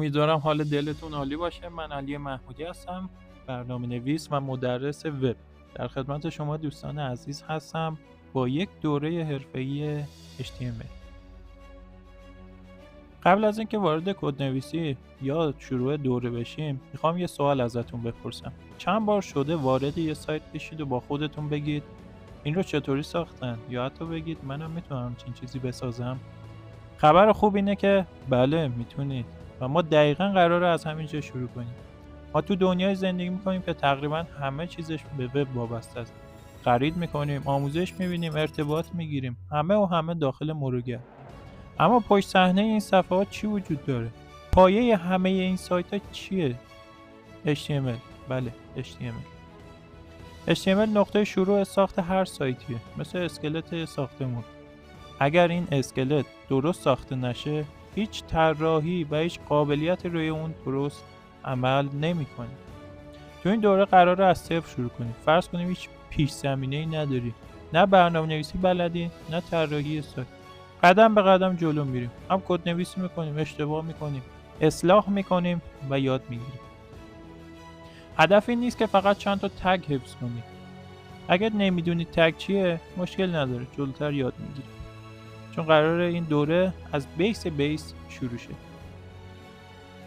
امیدوارم حال دلتون عالی باشه. من علی محمودی هستم، برنامه‌نویس و مدرس وب. در خدمت شما دوستان عزیز هستم با یک دوره حرفه‌ای HTML. قبل از اینکه وارد کدنویسی یا شروع دوره بشیم، میخوام یه سوال ازتون بپرسم. چند بار شده وارد یه سایت بشید و با خودتون بگید این رو چطوری ساختن؟ یا حتی بگید منم میتونم چنین چیزی بسازم؟ خبر خوب اینه که بله میتونید و ما دقیقا قراره از همینجا شروع کنیم. ما تو دنیای زندگی میکنیم که تقریبا همه چیزش به وب وابسته است. خرید میکنیم، آموزش میبینیم، ارتباط میگیریم، همه داخل مرورگر. اما پشت صحنه این صفحات چی وجود داره؟ پایه همه این سایت ها چیه؟ HTML. بله، HTML. HTML نقطه شروع ساخت هر سایتیه، مثل اسکلت ساختمون. اگر این اسکلت درست ساخته نشه، هیچ طراحی و هیچ قابلیت روی اون درست عمل نمی‌کنه. تو این دوره قراره از صفر شروع کنیم. فرض کنیم هیچ پیش زمینه‌ای نداری. نه برنامه‌نویسی بلدی، نه طراحی سایت. قدم به قدم جلو میریم. هم کدنویسی می‌کنیم، اشتباه می‌کنیم، اصلاح می‌کنیم و یاد می‌گیریم. هدف این نیست که فقط چند تا تگ حفظ کنی. اگر نمی‌دونی تگ چیه، مشکل نداره، جلوتر یاد می‌گیری. چون قراره این دوره از بیس شروع شه.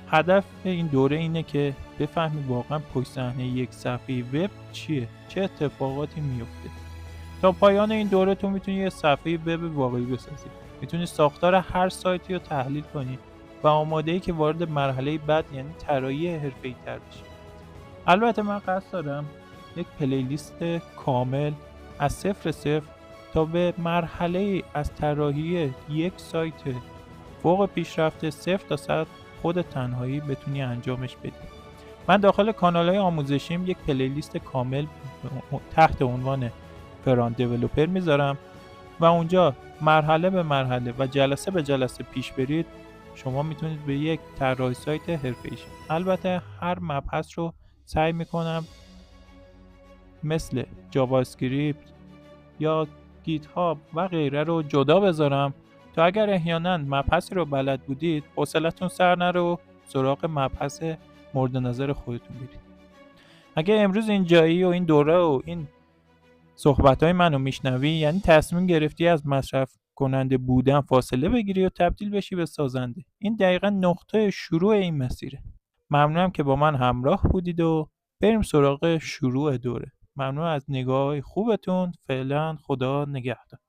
هدف این دوره اینه که بفهمی واقعا پشت صحنه یک صفحه وب چیه، چه اتفاقاتی میفته. تا پایان این دوره تو میتونی یه صفحه وب واقعی بسازی. میتونی ساختار هر سایتی رو تحلیل کنی و آماده‌ای که وارد مرحله بعد یعنی طراحی حرفه‌ای تر بشی. البته من قصد دارم یک پلیلیست کامل از صفر تا به مرحله از طراحی یک سایت فوق پیشرفته 0 تا 100 خود تنهایی بتونی انجامش بدی. من داخل کانال‌های آموزشیم یک پلیلیست کامل تحت عنوان فرانت دیولپر میذارم و اونجا مرحله به مرحله و جلسه به جلسه پیش برید. شما میتونید به یک طراح سایت حرفه‌ای شید. البته هر مبحث رو سعی میکنم مثل جاوا اسکریپت یا گیت هاب و غیره رو جدا بذارم تا اگر احیانا مبحثی رو بلد بودید حوصلتون سر نره و سراغ مبحث مورد نظر خودتون برید. اگه امروز اینجایی و این دوره و این صحبت‌های منو میشنوی، یعنی تصمیم گرفتی از مصرف کننده بودن فاصله بگیری و تبدیل بشی به سازنده. این دقیقاً نقطه شروع این مسیره. ممنونم که با من همراه بودید و بریم سراغ شروع دوره. ممنون از نگاه خوبتون. فعلا خدا نگهدار.